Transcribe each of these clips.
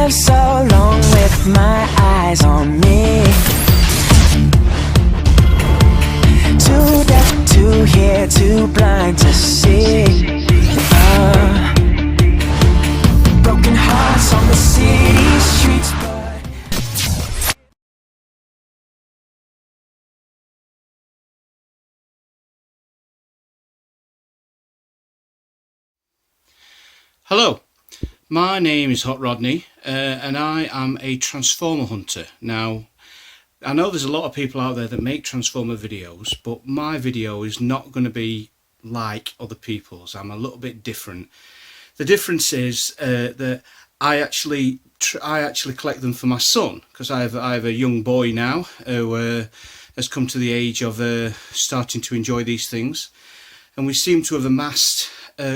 lived so long with my eyes on me. Too deaf to hear, too blind to see. Broken hearts on the city streets, but Hello, my name is Hot Rodney and I am a Transformer hunter. Now, I know there's a lot of people out there that make Transformer videos, but my video is not going to be like other people's. I'm a little bit different. The difference is that I actually collect them for my son, because I have a young boy now who has come to the age of starting to enjoy these things, and we seem to have amassed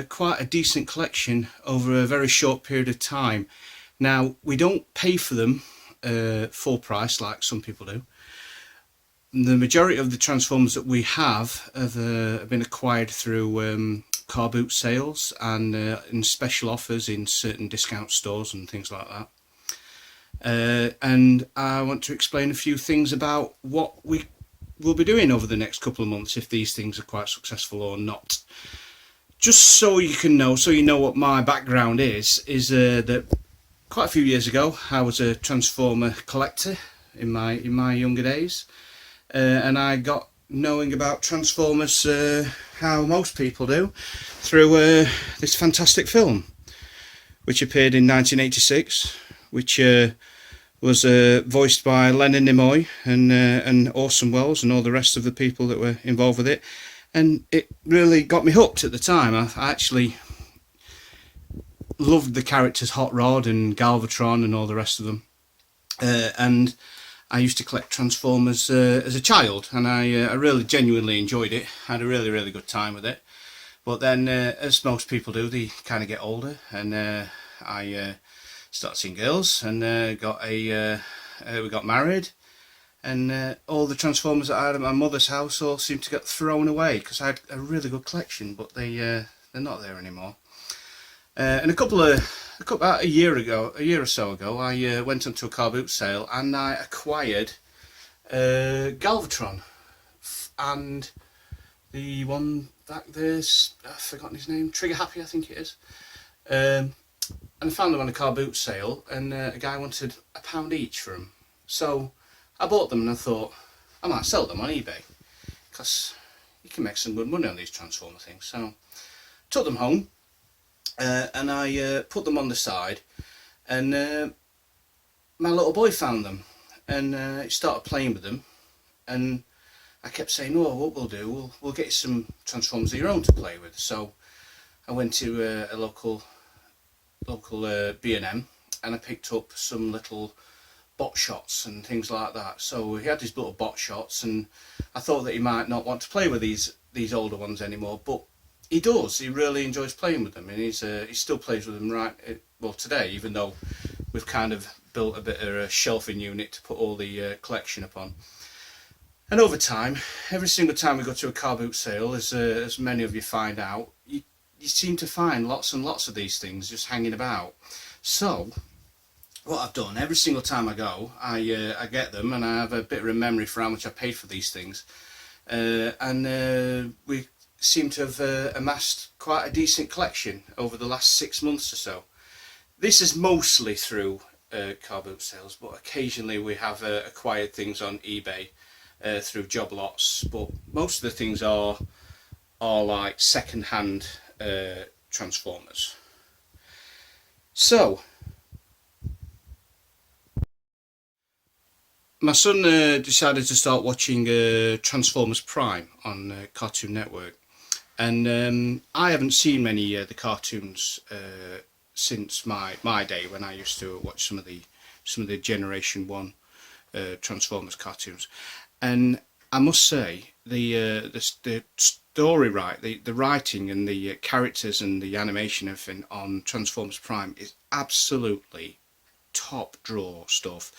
quite a decent collection over a very short period of time. Now, we don't pay for them full price like some people do. The majority of the Transformers that we have been acquired through car boot sales and in special offers in certain discount stores and things like that. And I want to explain a few things about what we will be doing over the next couple of months, if these things are quite successful or not. Just so you can know, so you know what my background is that quite a few years ago I was a Transformer collector in my younger days, and I got knowing about Transformers how most people do, through this fantastic film which appeared in 1986, which was voiced by Leonard Nimoy and Orson Welles and all the rest of the people that were involved with it. And it really got me hooked at the time. I actually loved the characters Hot Rod and Galvatron and all the rest of them. And I used to collect Transformers as a child, and I really genuinely enjoyed it. I had a really, really good time with it. But then, as most people do, they kind of get older, and I started seeing girls, and we got married. And all the Transformers that I had at my mother's house all seemed to get thrown away, because I had a really good collection, but they're not there anymore. And about a year or so ago, I went onto a car boot sale and I acquired Galvatron, and the one back there's, I've forgotten his name, Trigger Happy I think it is. And I found them on a car boot sale, and a guy wanted £1 each for them. So I bought them and I thought I might sell them on eBay, because you can make some good money on these Transformer things. So took them home and I put them on the side, and my little boy found them and he started playing with them, and I kept saying, oh, what we'll do, we'll get you some Transformers of your own to play with. So I went to a local B&M and I picked up some little bot shots and things like that. So he had these little bot shots, and I thought that he might not want to play with these older ones anymore, but he does. He really enjoys playing with them, and he still plays with them today, even though we've kind of built a bit of a shelving unit to put all the collection upon. And over time, every single time we go to a car boot sale, as many of you find out, you seem to find lots and lots of these things just hanging about. So what I've done, every single time I go, I get them, and I have a bit of a memory for how much I paid for these things, and we seem to have amassed quite a decent collection over the last 6 months or so. This is mostly through car boot sales, but occasionally we have acquired things on eBay through job lots, but most of the things are like second-hand Transformers. So my son decided to start watching Transformers Prime on Cartoon Network, and I haven't seen many of the cartoons since my day, when I used to watch some of the Generation 1 Transformers cartoons. And I must say, the story the writing and the characters and the animation and everything on Transformers Prime is absolutely top drawer stuff,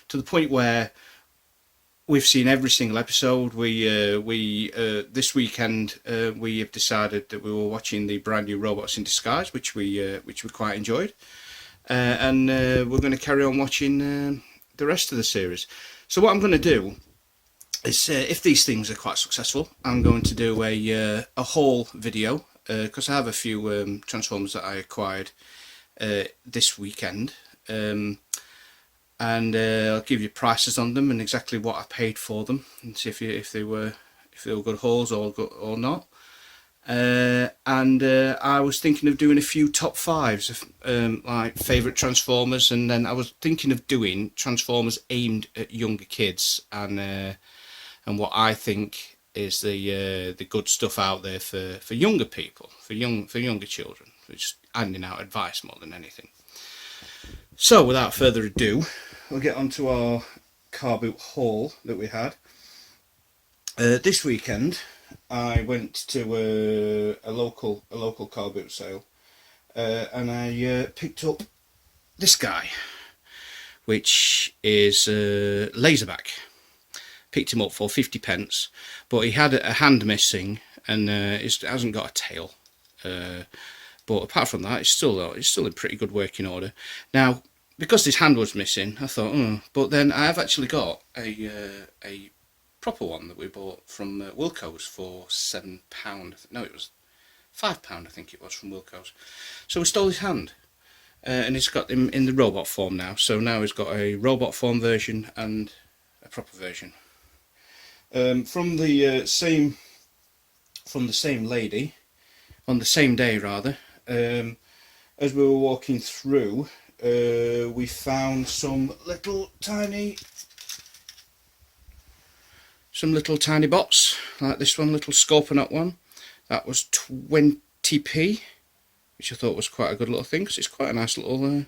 to the point where we've seen every single episode. This weekend we have decided that we were watching the brand new Robots in Disguise, which we quite enjoyed. and we're going to carry on watching the rest of the series. So what I'm going to do is, if these things are quite successful, I'm going to do a haul video, because I have a few Transformers that I acquired this weekend, and I'll give you prices on them and exactly what I paid for them, and see if they were good hauls or not. And I was thinking of doing a few top fives of like favourite Transformers, and then I was thinking of doing Transformers aimed at younger kids, and what I think is the good stuff out there for younger people, for younger children, just handing out advice more than anything. So without further ado, we'll get on to our car boot haul that we had this weekend. I went to a local car boot sale, and I picked up this guy, which is Laserback. Picked him up for 50p, but he had a hand missing, and it hasn't got a tail. But apart from that, it's still in pretty good working order. Now, because his hand was missing, I thought, but then I have actually got a proper one that we bought from Wilko's for £7. No, it was £5, I think it was, from Wilko's. So we stole his hand, and he's got him in the robot form now. So now he's got a robot form version and a proper version. From the same lady, on the same day rather. As we were walking through, we found some little tiny bots, like this one, little Scorponok one. That was 20p, which I thought was quite a good little thing, because it's quite a nice little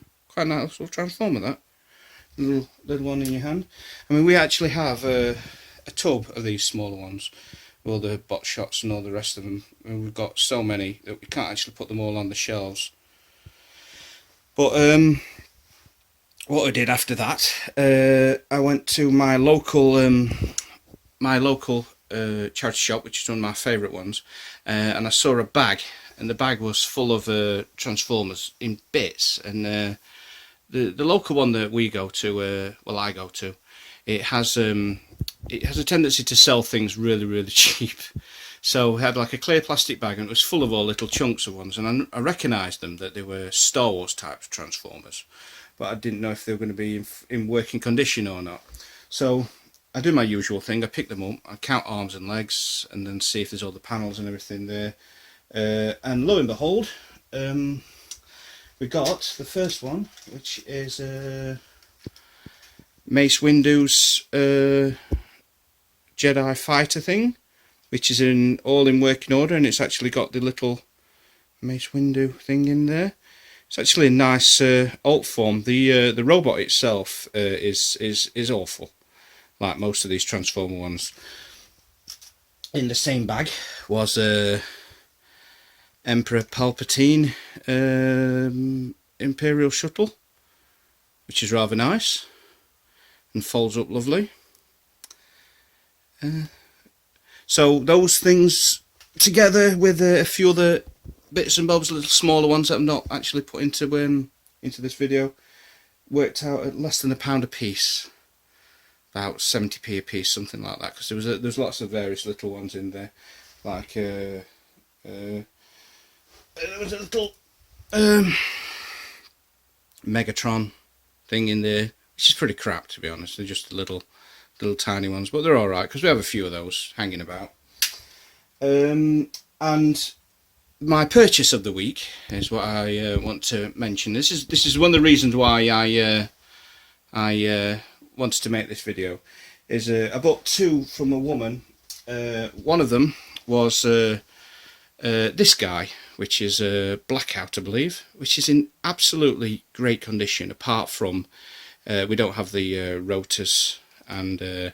transformer. That little one in your hand. I mean, we actually have a tub of these smaller ones, all the bot shots and all the rest of them, and we've got so many that we can't actually put them all on the shelves. But what I did after that, I went to my local charity shop, which is one of my favourite ones, and I saw a bag, and the bag was full of Transformers in bits. And the local one that we go to, I go to, it has a tendency to sell things really, really cheap. So it had like a clear plastic bag, and it was full of all little chunks of ones, and I recognised them, that they were Star Wars type Transformers, but I didn't know if they were going to be in working condition or not. So I do my usual thing, I pick them up, I count arms and legs, and then see if there's all the panels and everything there, and lo and behold, we got the first one, which is Mace Windu's Jedi fighter thing, which is all in working order, and it's actually got the little Mace Windu thing in there. It's actually a nice alt form. The robot itself is awful, like most of these Transformer ones. In the same bag was Emperor Palpatine Imperial shuttle, which is rather nice and folds up lovely. So those things, together with a few other bits and bobs, little smaller ones that I'm not actually put into this video, worked out at less than £1 a piece, about 70p a piece, something like that. Because there's lots of various little ones in there, like there was a little Megatron thing in there, which is pretty crap, to be honest. They're just little tiny ones, but they're alright, because we have a few of those hanging about. And my purchase of the week is what I want to mention. This is one of the reasons why I wanted to make this video. Is I bought two from a woman. One of them was this guy, which is Blackout, I believe, which is in absolutely great condition, apart from we don't have the rotors and so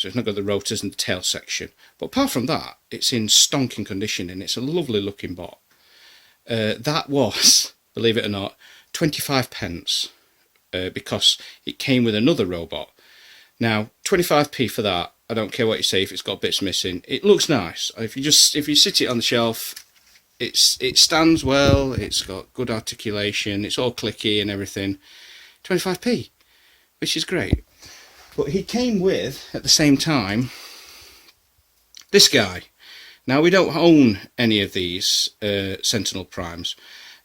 it's not got the rotors and the tail section, but apart from that, it's in stonking condition, and it's a lovely looking bot. That was, believe it or not, 25p, because it came with another robot. Now 25p for that, I don't care what you say if it's got bits missing. It looks nice. If you sit it on the shelf, it stands well, it's got good articulation, it's all clicky and everything. 25p, which is great. But he came with, at the same time, this guy. Now, we don't own any of these Sentinel Primes,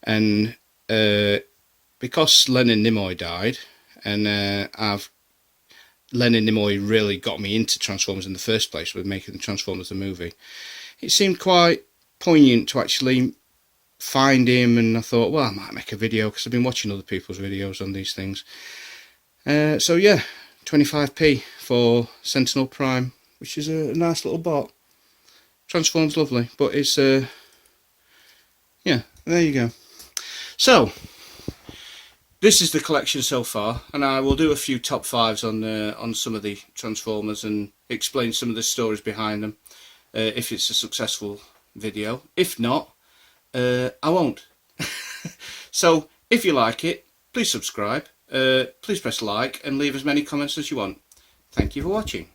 and because Leonard Nimoy died, and Leonard Nimoy really got me into Transformers in the first place with making the Transformers the movie, it seemed quite poignant to actually find him, and I thought, well, I might make a video because I've been watching other people's videos on these things. So yeah, 25p for Sentinel Prime, which is a nice little bot. Transforms lovely, but it's yeah, there you go. So this is the collection so far, and I will do a few top fives on some of the Transformers and explain some of the stories behind them if it's a successful video. If not, I won't. So if you like it, please subscribe, please press like and leave as many comments as you want. Thank you for watching.